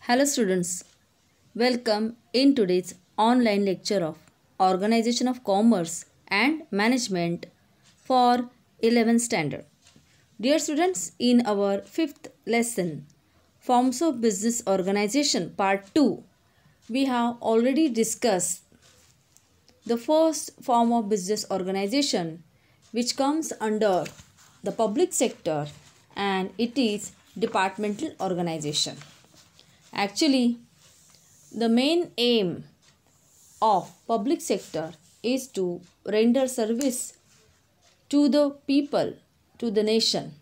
Hello students, welcome in today's online lecture of Organization of Commerce and Management for 11th standard. Dear students, in our 5th lesson, Forms of Business Organization Part 2, we have already discussed the first form of business organization which comes under the public sector, and it is departmental organization. Actually, the main aim of public sector is to render service to the people, to the nation.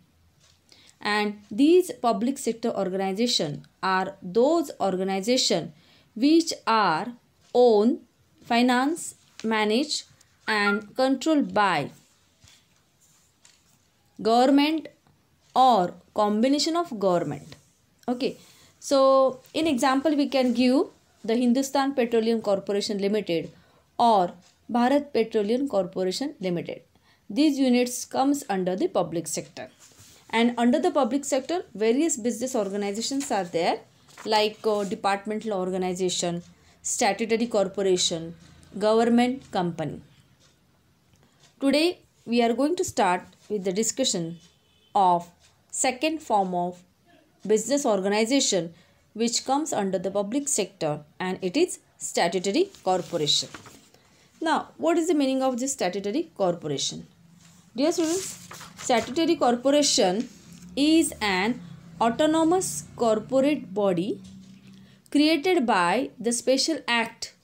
And these public sector organizations are those organizations which are owned, financed, managed and controlled by government or combination of government. Okay. So, in example, we can give the Hindustan Petroleum Corporation Limited or Bharat Petroleum Corporation Limited. These units comes under the public sector. And under the public sector, various business organizations are there like departmental organization, statutory corporation, government company. Today, we are going to start with the discussion of second form of business organization which comes under the public sector, and it is statutory corporation. Now, what is the meaning of this statutory corporation? Dear students, statutory corporation is an autonomous corporate body created by the special act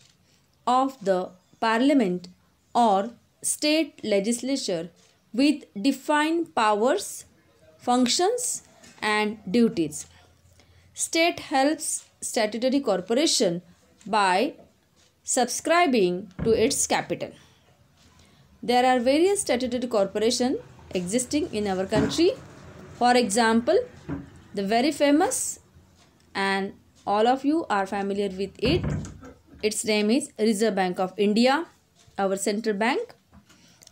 of the parliament or state legislature with defined powers, functions and duties. State helps statutory corporation by subscribing to its capital. There are various statutory corporations existing in our country. For example, the very famous, and all of you are familiar with it, its name is Reserve Bank of India, our central bank,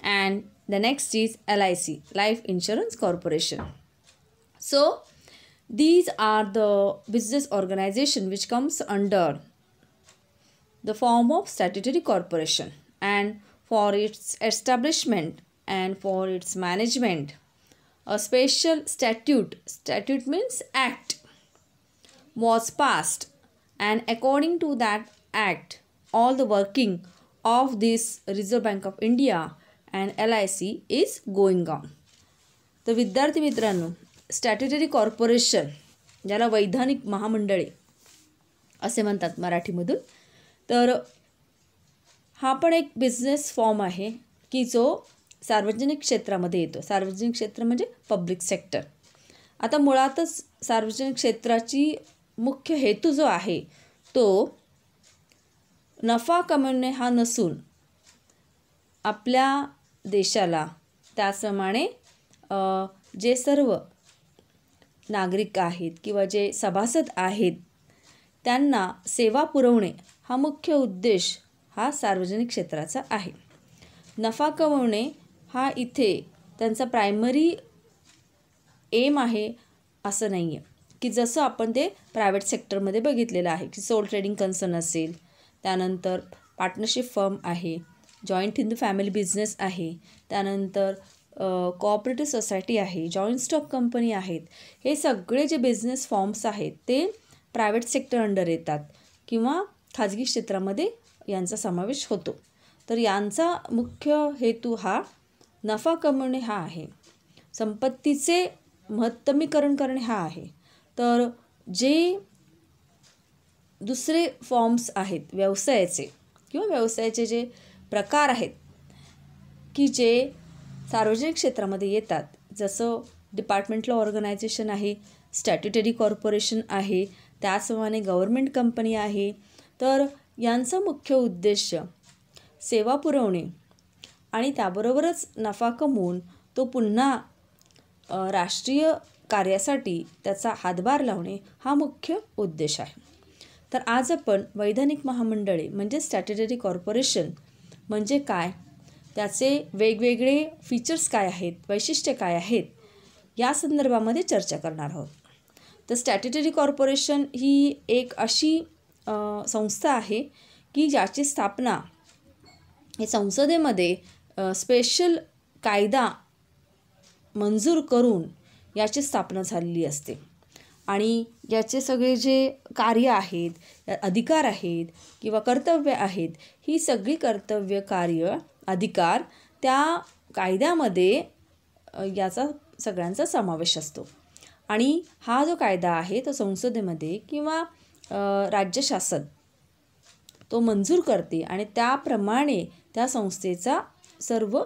and the next is LIC, Life Insurance Corporation. So, these are the business organization which comes under the form of statutory corporation, and for its establishment and for its management, a special statute means act, was passed, and according to that act, all the working of this Reserve Bank of India and LIC is going on. तर विद्यार्थी मित्रांनो, statutory corporation ज्याला वैधानिक महामंडळे असे म्हणतात मराठीमधून, तर हा पण एक बिझनेस फॉर्म आहे की जो सार्वजनिक क्षेत्रामध्ये येतो. सार्वजनिक क्षेत्र म्हणजे पब्लिक सेक्टर. आता मुळातच सार्वजनिक क्षेत्राची मुख्य हेतू जो आहे तो नफा कमवणे हा नसून आपल्या देशाला, त्याचप्रमाणे जे सर्व नागरिक आहेत किंवा जे सभासद आहेत त्यांना सेवा पुरवणे हा मुख्य उद्देश हा सार्वजनिक क्षेत्राचा आहे. नफा कमवणे हा इथे त्यांचा प्रायमरी एम आहे असं नाही आहे, की जसं आपण ते प्रायव्हेट सेक्टरमध्ये बघितलेलं आहे की सोल ट्रेडिंग कन्सर्न असेल, त्यानंतर पार्टनरशिप फर्म आहे, जॉईंट हिंदू फॅमिली बिझनेस आहे, त्यानंतर कोऑपरेटिव्ह सोसायटी आहे, जॉईंट स्टॉक कंपनी आहेत. हे सगळे जे बिझनेस फॉर्म्स आहेत ते प्रायव्हेट सेक्टर अंडर येतात किंवा खाजगी क्षेत्रामध्ये यांचा समावेश होतो. तर यांचा मुख्य हेतू हा नफा कमवणे हा आहे, संपत्तीचे महत्तमीकरण करणे हा आहे. तर जे दुसरे फॉर्म्स आहेत व्यवसायाचे किंवा व्यवसायाचे जे प्रकार आहेत की जे सार्वजनिक क्षेत्रामध्ये येतात, जसं डिपार्टमेंटल ऑर्गनायझेशन आहे, स्टॅट्युटरी कॉर्पोरेशन आहे, त्याचप्रमाणे गव्हर्मेंट कंपनी आहे. तर यांचा मुख्य उद्देश सेवा पुरवणे आणि त्याबरोबरच नफा कमवून तो पुन्हा राष्ट्रीय कार्यासाठी त्याचा हातभार लावणे हा मुख्य उद्देश आहे. तर आज आपण वैधानिक महामंडळे म्हणजे स्टॅट्युटरी कॉर्पोरेशन म्हणजे काय, त्याचे वेगवेगळे फीचर्स काय आहेत, वैशिष्ट्ये काय आहेत, या संदर्भामध्ये चर्चा करणार आहोत. तर स्टॅट्युटरी कॉर्पोरेशन ही एक अशी संस्था आहे की ज्याची स्थापना हे संसदेमध्ये स्पेशल कायदा मंजूर करून याची स्थापना झालेली असते आणि याचे सगळे जे कार्य आहेत, अधिकार आहेत किंवा कर्तव्य आहेत, ही सगळी कर्तव्य, कार्य, अधिकार त्या कायद्यामध्ये याचा सगळ्यांचा समावेश असतो. आणि हा जो कायदा आहे तो संसदेमध्ये किंवा राज्य शासन तो मंजूर करते आणि त्याप्रमाणे त्या संस्थेचा सर्व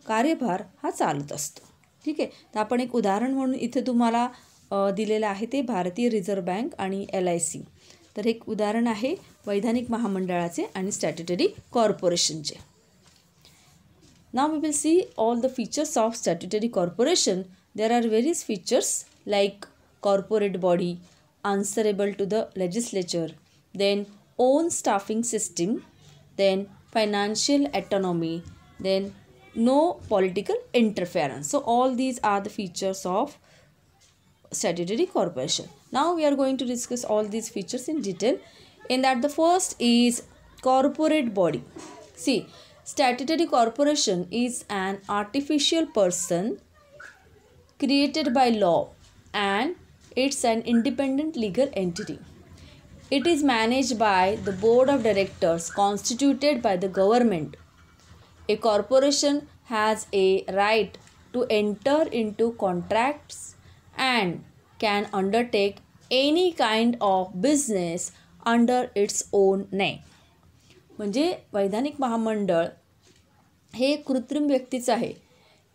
कार्यभार हा चालत असतो. ठीक आहे. तर आपण एक उदाहरण म्हणून इथे तुम्हाला दिलेलं आहे ते भारतीय रिझर्व्ह बँक आणि LIC. तर एक उदाहरण आहे वैधानिक महामंडळाचे आणि स्टॅट्युटरी कॉर्पोरेशनचे. Now we will see all the features of statutory corporation. There are various features like corporate body, answerable to the legislature, then own staffing system, then financial autonomy, then no political interference. So all these are the features of statutory corporation. Now we are going to discuss all these features in detail. In that, the first is corporate body. See, statutory corporation is an artificial person created by law and it's an independent legal entity. It is managed by the board of directors constituted by the government. A corporation has a right to enter into contracts and can undertake any kind of business under its own name. म्हणजे वैधानिक महामंडळ हे कृत्रिम व्यक्तीचं आहे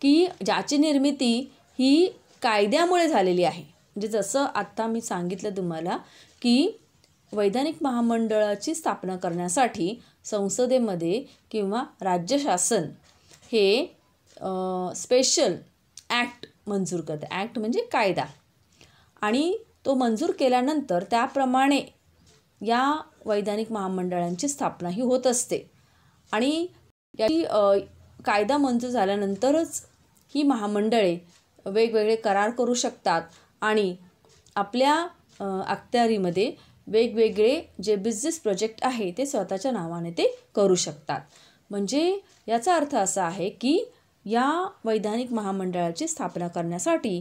की ज्याची निर्मिती ही कायद्यामुळे झालेली आहे. म्हणजे जसं आत्ता मी सांगितलं तुम्हाला की वैधानिक महामंडळाची स्थापना करण्यासाठी संसदेमध्ये किंवा राज्य शासन हे स्पेशल ॲक्ट मंजूर करते. ॲक्ट म्हणजे कायदा. आणि तो मंजूर केल्यानंतर त्याप्रमाणे या वैधानिक महामंडळांची स्थापना ही होत असते. आणि याची कायदा मंजूर झाल्यानंतरच ही महामंडळे वेगवेगळे करार करू शकतात आणि आपल्या अखत्यारीमध्ये वेगवेगळे जे बिझनेस प्रोजेक्ट आहे ते स्वतःच्या नावाने ते करू शकतात. म्हणजे याचा अर्थ असा आहे की या वैधानिक महामंडळाची स्थापना करण्यासाठी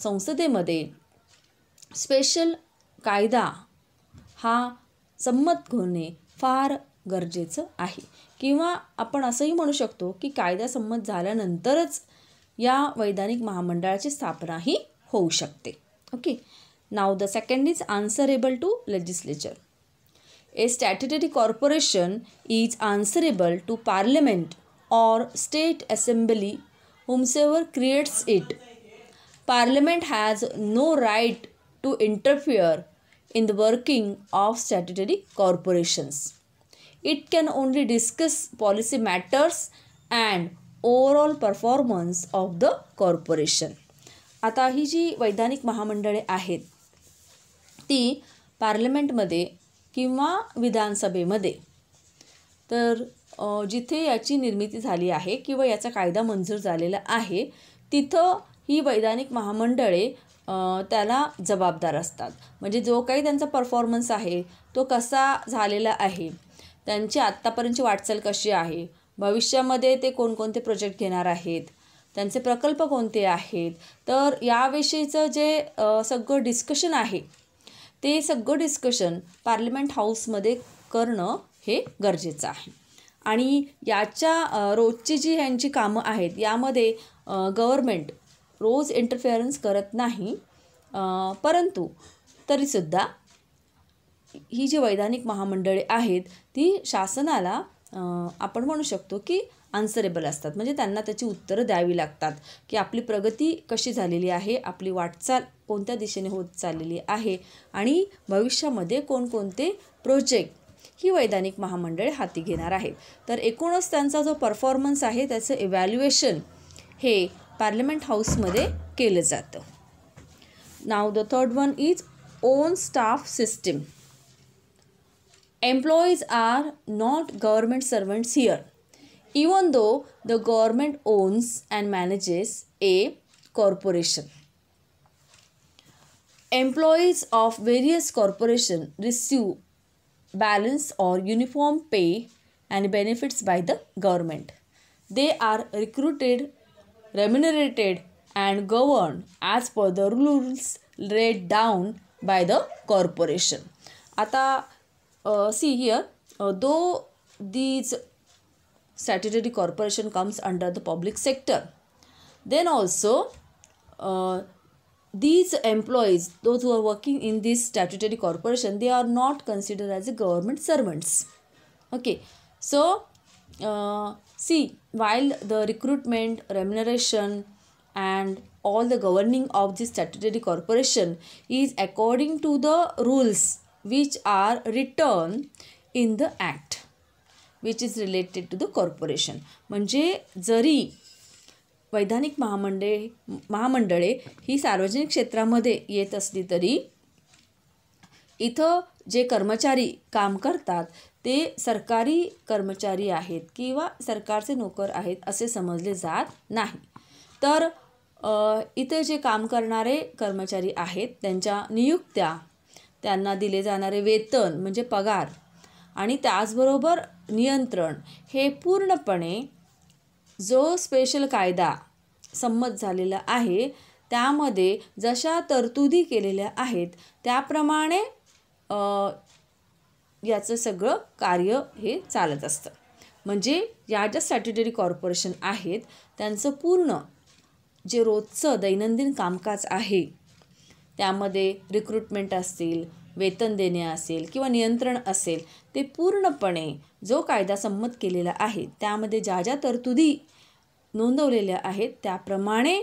संसदेमध्ये स्पेशल कायदा हा संमत होणे फार गरजेचं आहे. किंवा आपण असंही म्हणू शकतो की कायदा संमत झाल्यानंतरच या वैधानिक महामंडळाची स्थापना ही होऊ शकते. Okay. Now the second is answerable to legislature. A statutory corporation is answerable to parliament or state assembly whomsoever creates it. Parliament has no right to interfere in the working of statutory corporations. It can only discuss policy matters and overall performance of the corporation. आता ही जी वैधानिक महामंडळे आहेत ती पार्लमेंटमध्ये किंवा विधानसभेमध्ये तर जिथे याची निर्मिती झाली आहे किंवा याचा कायदा मंजूर झालेला आहे तिथं ही वैधानिक महामंडळे त्याला जबाबदार असतात. म्हणजे जो काही त्यांचा परफॉर्मन्स आहे तो कसा झालेला आहे, त्यांची आत्तापर्यंतची वाटचाल कशी आहे, भविष्यामध्ये ते कोणकोणते प्रोजेक्ट घेणार आहेत, त्यांचे प्रकल्प कोणते आहेत, तर याविषयीचं जे सगळं डिस्कशन आहे ते सगळं डिस्कशन पार्लमेंट हाऊसमध्ये करणं हे गरजेचं आहे. आणि याच्या रोजची जी ह्यांची कामं आहेत यामध्ये गव्हर्मेंट रोज इंटरफेरन्स करत नाही. परंतु तरीसुद्धा ही जी वैधानिक महामंडळे आहेत ती शासनाला आपण म्हणू शकतो की आन्सरेबल असतात. म्हणजे त्यांना त्याची उत्तरं द्यावी लागतात की आपली प्रगती कशी झालेली आहे, आपली वाटचाल कोणत्या दिशेने होत चाललेली आहे आणि भविष्यामध्ये कोणकोणते प्रोजेक्ट ही वैधानिक महामंडळे हाती घेणार आहेत. तर एकूणच त्यांचा जो परफॉर्मन्स आहे त्याचं इव्हॅल्युएशन हे पार्लमेंट हाऊसमध्ये केलं जातं. Now the third one is own staff system. Employees are not government servants here even though the government owns and manages a corporation. Employees of various corporations receive balanced or uniform pay and benefits by the government. They are recruited, remunerated, and governed as per the rules laid down by the corporation. आता see here, though these statutory corporation comes under the public sector, then also these employees, those who are working in this statutory corporation, they are not considered as a government servants. Okay, so see, while the recruitment, remuneration, and all the governing of this statutory corporation is according to the rules which are written in the act which is related to the corporation. म्हणजे जरी वैधानिक महामंडळे ही सार्वजनिक क्षेत्रामध्ये येत असली तरी इथं जे कर्मचारी काम करतात ते सरकारी कर्मचारी आहेत किंवा सरकारचे नोकर आहेत असे समजले जात नाही. तर इथे जे काम करणारे कर्मचारी आहेत त्यांच्या नियुक्त्या, त्यांना दिले जाणारे वेतन म्हणजे पगार आणि त्याचबरोबर नियंत्रण हे पूर्णपणे जो स्पेशल कायदा संमत झालेला आहे त्यामध्ये जशा तरतुदी केलेल्या आहेत त्याप्रमाणे याचं सगळं कार्य हे चालत असतं. म्हणजे या ज्या स्टॅट्युटरी कॉर्पोरेशन आहेत त्यांचं पूर्ण जे रोजचं दैनंदिन कामकाज आहे त्यामध्ये रिक्रुटमेंट असतील, वेतन देणे असेल किंवा नियंत्रण असेल, ते पूर्णपणे जो कायदा संमत केलेला आहे त्यामध्ये ज्या ज्या तरतुदी नोंदवलेल्या आहेत त्याप्रमाणे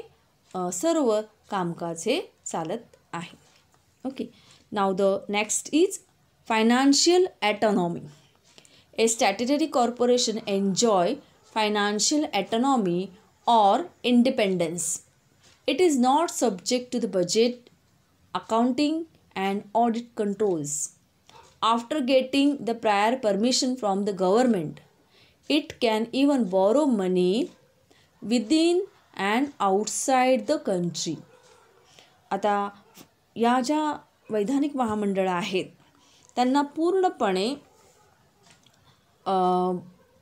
सर्व कामकाज हे चालत आहे. Okay, now the next is financial autonomy. A statutory corporation enjoy financial autonomy or independence. It is not subject to the budget, accounting and audit controls. After getting the prior permission from the government, it can even borrow money within and outside the country. आता या ज्या वैधानिक महामंडळं आहेत त्यांना पूर्णपणे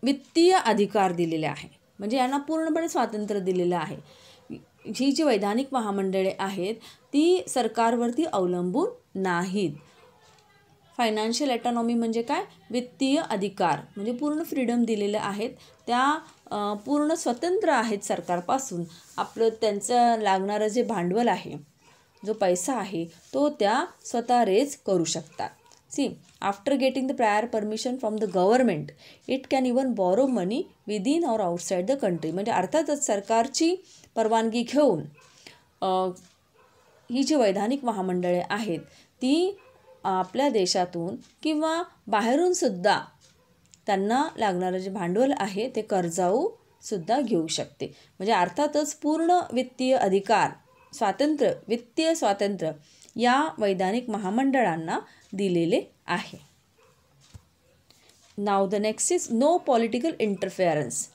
वित्तीय अधिकार दिलेले आहे. म्हणजे यांना पूर्णपणे स्वातंत्र्य दिलेलं आहे. ही जी वैधानिक महामंडळे आहेत ती सरकारवरती अवलंबून नाहीत. फायनान्शियल ऑटोनॉमी म्हणजे काय? वित्तीय अधिकार म्हणजे पूर्ण फ्रीडम दिलेले आहेत. त्या पूर्ण स्वतंत्र आहेत सरकारपासून. आपलं त्यांचं लागणारं जे भांडवल आहे, जो पैसा आहे तो त्या स्वतः रेज करू शकतात. See, after getting the prior permission from the government, it can even borrow money within or outside the country. म्हणजे अर्थातच सरकारची परवानगी घेऊन ही जी वैधानिक महामंडळे आहेत ती आपल्या देशातून किंवा बाहेरून सुद्धा त्यांना लागणारं जे भांडवल आहे ते कर्जाऊ सुद्धा घेऊ शकते. म्हणजे अर्थातच पूर्ण वित्तीय अधिकार, स्वातंत्र्य, वित्तीय स्वातंत्र्य या वैधानिक महामंडळांना दिलेले आहे. Now the next is no political interference.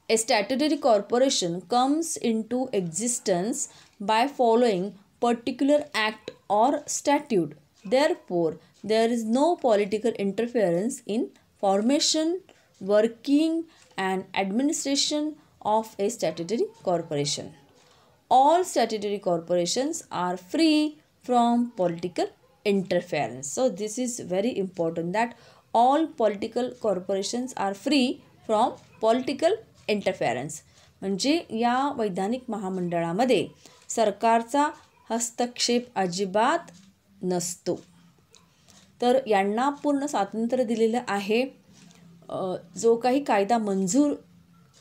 A statutory corporation comes into existence by following particular act or statute. Therefore there is no political interference in formation, working and administration of a statutory corporation. All statutory corporations are free from political interference. So this is very important that all political corporations are free from political interference. म्हणजे या वैधानिक महामंडळामध्ये सरकारचा हस्तक्षेप अजिबात नसतो. तर यांना पूर्ण स्वातंत्र्य दिलेलं आहे. जो काही कायदा मंजूर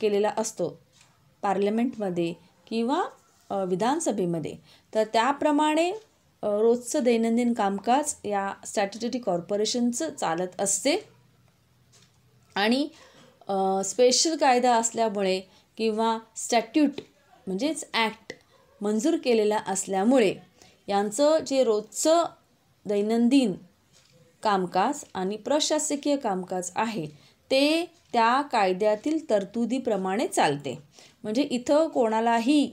केलेला असतो पार्लमेंटमध्ये किंवा विधानसभेमध्ये तर त्याप्रमाणे रोजचं दैनंदिन कामकाज या स्टॅट्युटरी कॉर्पोरेशनचं चालत असते. आणि स्पेशल कायदा असल्यामुळे किंवा स्टॅट्यूट म्हणजेच ॲक्ट मंजूर केलेला असल्यामुळे यांचं जे रोजचं दैनंदिन कामकाज आणि प्रशासकीय कामकाज आहे ते त्या कायद्यातील तरतुदीप्रमाणे चालते. म्हणजे इथं कोणालाही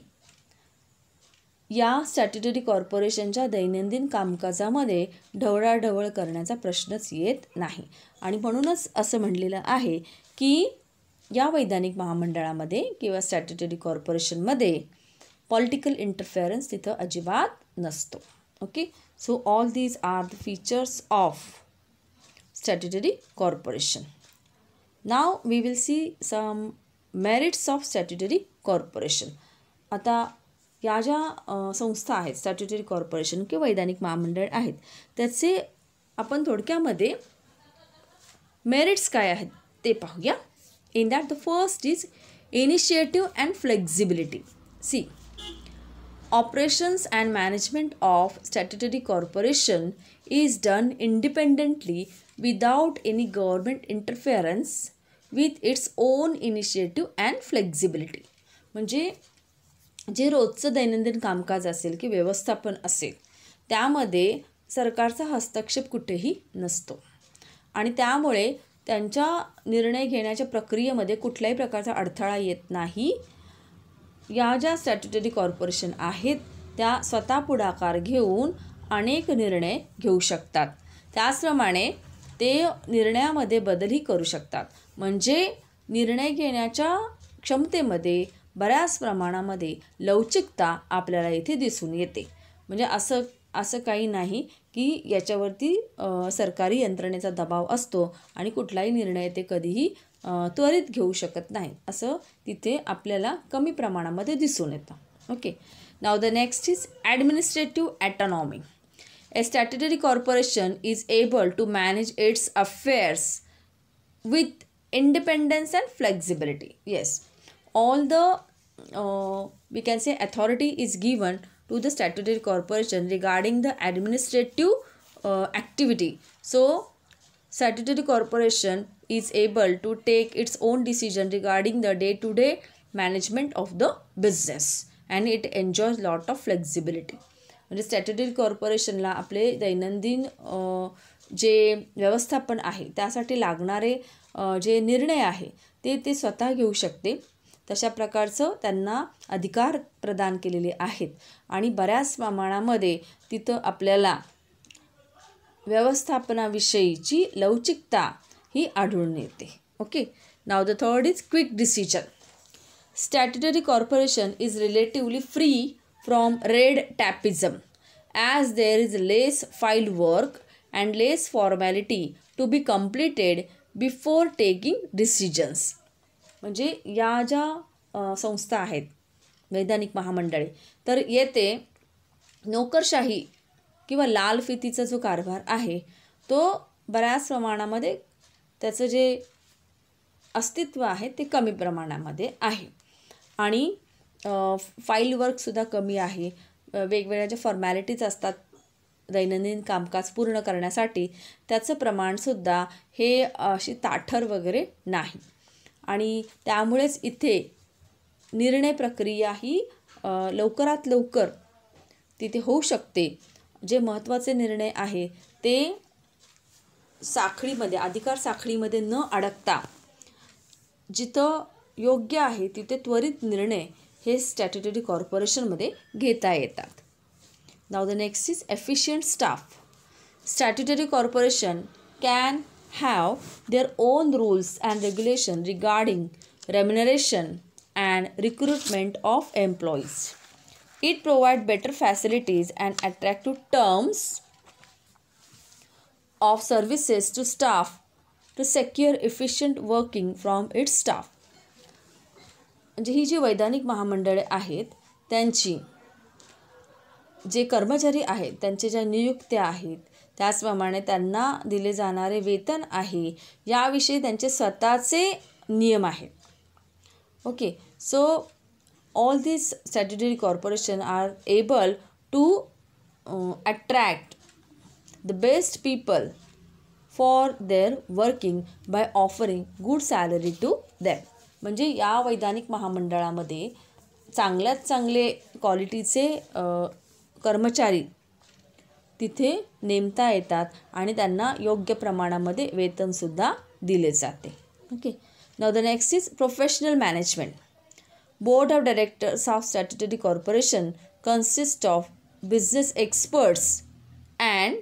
या स्टॅट्युटरी कॉर्पोरेशनच्या दैनंदिन कामकाजामध्ये ढवळाढवळ करण्याचा प्रश्नच येत नाही. आणि म्हणूनच असं म्हणलेलं आहे की या वैधानिक महामंडळामध्ये किंवा स्टॅट्युटरी कॉर्पोरेशनमध्ये पॉलिटिकल इंटरफेरन्स तिथं अजिबात नसतो. Okay, so all these are the features of statutory corporation. Now we will see some merits of statutory corporation. आता या ज्या संस्था आहेत स्टॅट्युटरी कॉर्पोरेशन किंवा वैधानिक महामंडळ आहेत त्याचे आपण थोडक्यामध्ये मेरिट्स काय आहेत ते पाहूया. In that the first is initiative and flexibility. See, operations and management of statutory corporation is done independently without any government interference with its own initiative and flexibility. म्हणजे जे रोजचं दैनंदिन कामकाज असेल की व्यवस्थापन असेल त्यामध्ये सरकारचा हस्तक्षेप कुठेही नसतो आणि त्यामुळे त्यांच्या निर्णय घेण्याच्या प्रक्रियेमध्ये कुठल्याही प्रकारचा अडथळा येत नाही. या ज्या स्टॅट्युटरी कॉर्पोरेशन आहेत त्या स्वतः पुढाकार घेऊन अनेक निर्णय घेऊ शकतात. त्याचप्रमाणे ते निर्णयामध्ये बदलही करू शकतात. म्हणजे निर्णय घेण्याच्या क्षमतेमध्ये बऱ्याच प्रमाणामध्ये लवचिकता आपल्याला इथे दिसून येते. म्हणजे असं काही नाही की याच्यावरती सरकारी यंत्रणेचा दबाव असतो आणि कुठलाही निर्णय ते कधीही त्वरित घेऊ शकत नाही असं तिथे आपल्याला कमी प्रमाणामध्ये दिसून येतं. Okay, now the next is administrative autonomy. A statutory corporation is able to manage its affairs with independence and flexibility. Yes, all the we can say authority is given to the statutory corporation regarding the administrative activity. So statutory corporation is able to take its own decision regarding the day-to-day management of the business and it enjoys lot of flexibility. म्हणजे statutory कॉर्पोरेशनला आपले दैनंदिन जे व्यवस्थापन आहे त्यासाठी लागणारे जे निर्णय आहे ते स्वतः घेऊ शकते. तशा प्रकारचं त्यांना अधिकार प्रदान केलेले आहेत आणि बऱ्याच प्रमाणामध्ये तिथं आपल्याला व्यवस्थापनाविषयीची लवचिकता ही आढळून येते. Okay, now the third is quick decision. Statutory corporation is relatively free from red tapism as there is less file work and less formality to be completed before taking decisions. म्हणजे या ज्या संस्था आहेत वैधानिक महामंडळे तर येथे नोकरशाही किंवा लाल फितीचा जो कारभार आहे तो बऱ्याच प्रमाणामध्ये त्याचं जे अस्तित्व आहे ते कमी प्रमाणामध्ये आहे आणि फाईल वर्कसुद्धा कमी आहे. वेगवेगळ्या ज्या फॉर्मॅलिटीज असतात दैनंदिन कामकाज पूर्ण करण्यासाठी त्याचं प्रमाणसुद्धा हे अशी ताठर वगैरे नाही आणि त्यामुळेच इथे निर्णय प्रक्रिया ही लवकरात लवकर तिथे होऊ शकते. जे महत्त्वाचे निर्णय आहे ते साखळीमध्ये अधिकार साखळीमध्ये न अडकता जिथं योग्य आहे तिथे त्वरित निर्णय हे स्टॅट्युटरी कॉर्पोरेशनमध्ये घेता येतात. नाव the next is efficient staff. Statutory corporation can have their own rules and regulation regarding remuneration and recruitment of employees. It provides better facilities and attractive terms of services to staff to secure efficient working from its staff. म्हणजे ही जी वैधानिक महामंडळे आहेत त्यांची जे कर्मचारी आहेत त्यांच्या ज्या नियुक्त्या आहेत त्याचप्रमाणे त्यांना दिले जाणारे वेतन आहे याविषयी त्यांचे स्वतःचे नियम आहेत. Okay, so all this statutory corporation are able to attract the best people for their working by offering good salary to them. म्हणजे या वैधानिक महामंडळामध्ये चांगल्यात चांगले क्वालिटीचे कर्मचारी तिथे नेमता येतात आणि त्यांना योग्य प्रमाणामध्ये वेतनसुद्धा दिले जाते. Okay, now the next is professional management. Board of directors of statutory corporation consist of business experts and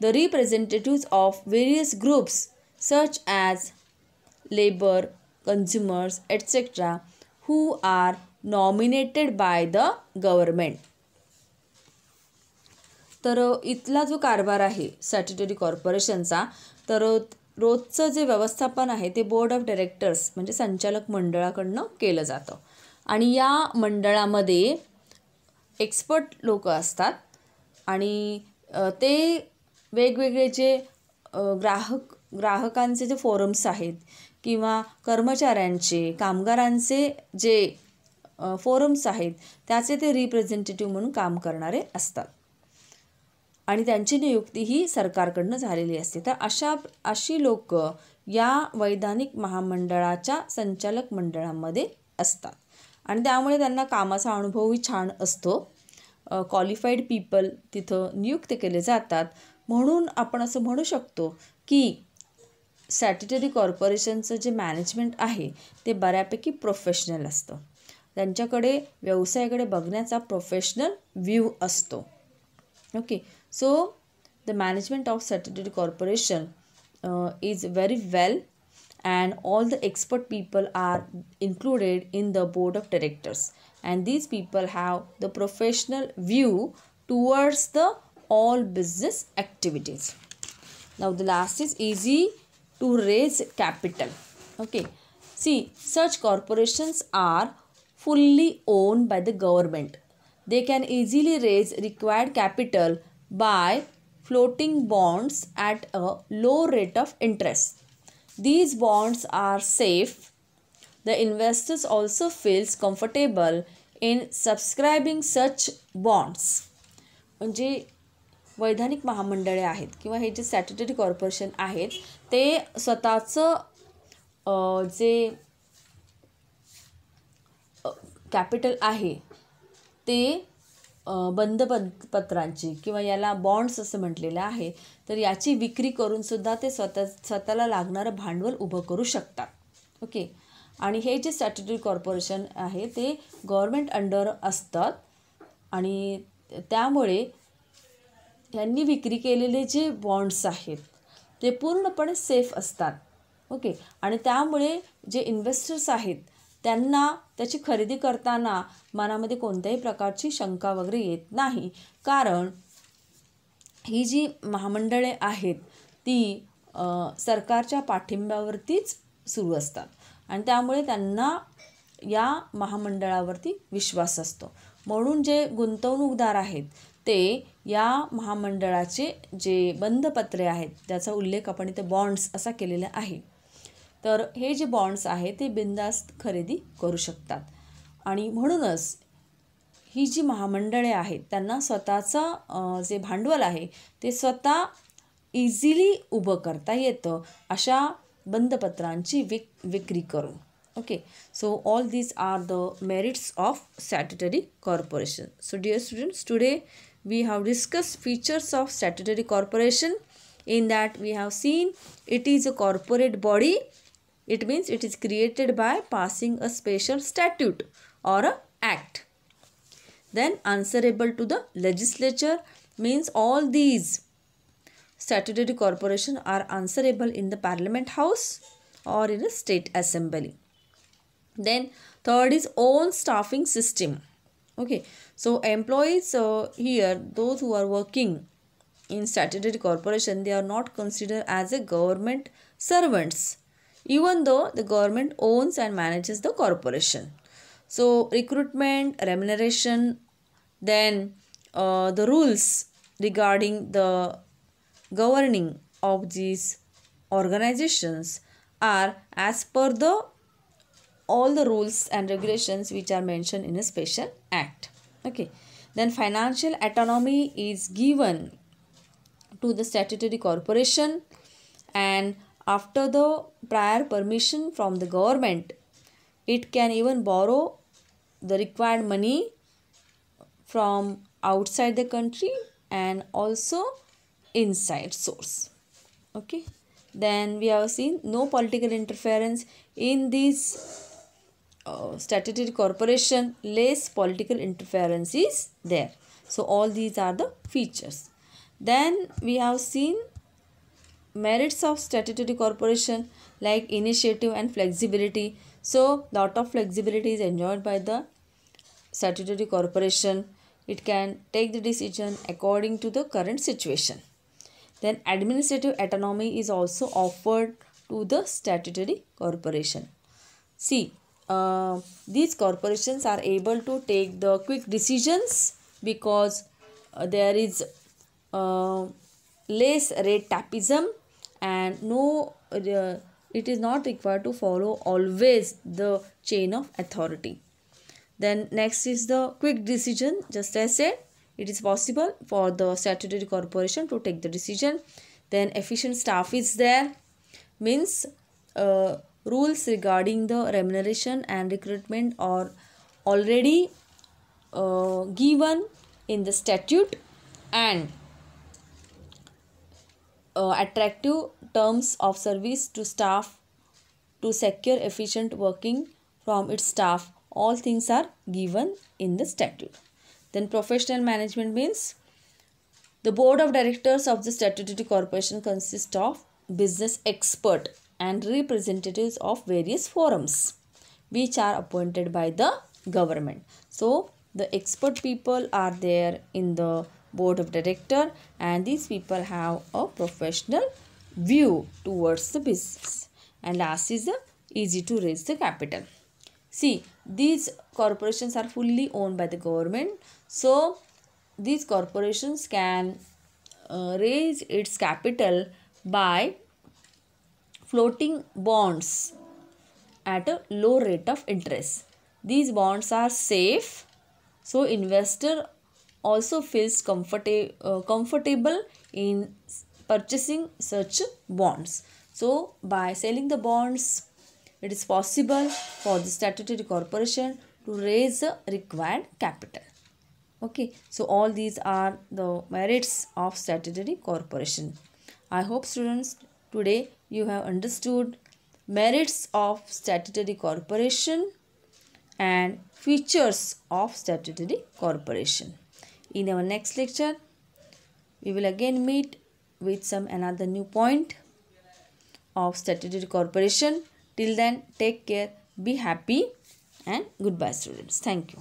the representatives of various groups such as labor, consumers, etc., who are nominated by the government. तर इथला जो कारभार आहे statutory कॉर्पोरेशनचा, तर रोजचं जे व्यवस्थापन आहे ते बोर्ड ऑफ डायरेक्टर्स म्हणजे संचालक मंडळाकडनं केलं जातं. आणि या मंडळामध्ये एक्सपर्ट लोक असतात आणि ते वेगवेगळे जे ग्राहकांचे जे फोरम्स आहेत किंवा कर्मचाऱ्यांचे, कामगारांचे जे फोरम्स आहेत त्याचे ते रिप्रेझेंटेटिव्ह म्हणून काम करणारे असतात आणि त्यांची नियुक्ती ही सरकारकडनं झालेली असते. तर अशी लोक या वैधानिक महामंडळाच्या संचालक मंडळामध्ये असतात आणि त्यामुळे त्यांना कामाचा अनुभवही छान असतो. क्वालिफाईड पीपल तिथं नियुक्त केले जातात. म्हणून आपण असं म्हणू शकतो की स्टॅट्युटरी कॉर्पोरेशनचं जे मॅनेजमेंट आहे ते बऱ्यापैकी प्रोफेशनल असतं. त्यांच्याकडे व्यवसायाकडे बघण्याचा प्रोफेशनल व्ह्यू असतो. Okay, so the management of statutory corporation is very well, and all the expert people are included in the board of directors, and these people have the professional view towards the all business activities. Now the last is easy to raise capital. Okay, see, such corporations are fully owned by the government. They can easily raise required capital by floating bonds at a low rate of interest. These bonds are safe. The investors also feels comfortable in subscribing such bonds. म्हणजे वैधानिक महामंडळे आहेत किंवा हे जे statutory corporation आहेत ते स्वतःचं जे कॅपिटल आहे ते बंद पत्रांची किंवा याला बॉन्ड्स असं म्हटलेलं आहे, तर याची विक्री करूनसुद्धा ते स्वतःला लागणारं भांडवल उभं करू शकतात. ओके, आणि हे जे स्टॅट्युटरी कॉर्पोरेशन आहे ते गव्हर्मेंट अंडर असतात आणि त्यामुळे त्यांनी विक्री केलेले जे बॉन्ड्स आहेत ते पूर्णपणे सेफ असतात. ओके, आणि त्यामुळे जे इन्व्हेस्टर्स आहेत त्यांना त्याची खरेदी करताना मनामध्ये कोणत्याही प्रकारची शंका वगैरे येत नाही, कारण ही जी महामंडळे आहेत ती सरकारच्या पाठिंब्यावरतीच सुरू असतात आणि त्यामुळे त्यांना या महामंडळावरती विश्वास असतो. म्हणून जे गुंतवणूकदार आहेत ते या महामंडळाचे जे बंधपत्रे आहेत त्याचा उल्लेख आपण इथे बॉन्ड्स असा केलेला आहे, तर हे जे बॉन्ड्स आहे ते बिनधास्त खरेदी करू शकतात. आणि म्हणूनच ही जी महामंडळे आहेत त्यांना स्वतःचं जे भांडवल आहे ते स्वतः इझिली उभं करता येतं अशा बंधपत्रांची विक्री करून. Okay, so all these are the merits of statutory corporation. So dear students, today we have discussed features of statutory corporation. In that we have seen it is a corporate body. It means it is created by passing a special statute or a act. Then answerable to the legislature means all these statutory corporation are answerable in the parliament house or in a state assembly. Then third is own staffing system. Okay, so employees here, those who are working in statutory corporation, they are not considered as a government servants, even though the government owns and manages the corporation. So recruitment, remuneration, then the rules regarding the governing of these organizations are as per the all the rules and regulations which are mentioned in a special act. Okay, then financial autonomy is given to the statutory corporation, and after the prior permission from the government it can even borrow the required money from outside the country and also inside source. Okay, then we have seen no political interference in these statutory corporation, less political interference is there. So all these are the features. Then we have seen merits of statutory corporation like initiative and flexibility. So lot of flexibility is enjoyed by the statutory corporation. It can take the decision according to the current situation. Then administrative autonomy is also offered to the statutory corporation. See, these corporations are able to take the quick decisions because there is less red tapeism and no it is not required to follow always the chain of authority. Then next is the quick decision. Just as I said, it is possible for the statutory corporation to take the decision. Then efficient staff is there, means rules regarding the remuneration and recruitment are already given in the statute, and attractive terms of service to staff to secure efficient working from its staff. All things are given in the statute. Then professional management means the board of directors of the statutory corporation consists of business expert and representatives of various forums which are appointed by the government. So the expert people are there in the board of director, and these people have a professional view towards the business. And last is the easy to raise the capital. See, these corporations are fully owned by the government. So these corporations can raise its capital by floating bonds at a low rate of interest. These bonds are safe, so investor also feels comfortable in purchasing such bonds. So by selling the bonds, it is possible for the statutory corporation to raise the required capital. Okay, so all these are the merits of statutory corporation. I hope students today you have understood merits of statutory corporation and features of statutory corporation. In our next lecture, we will again meet with some another new point of statutory corporation. Till then, take care, be happy, and goodbye students. Thank you.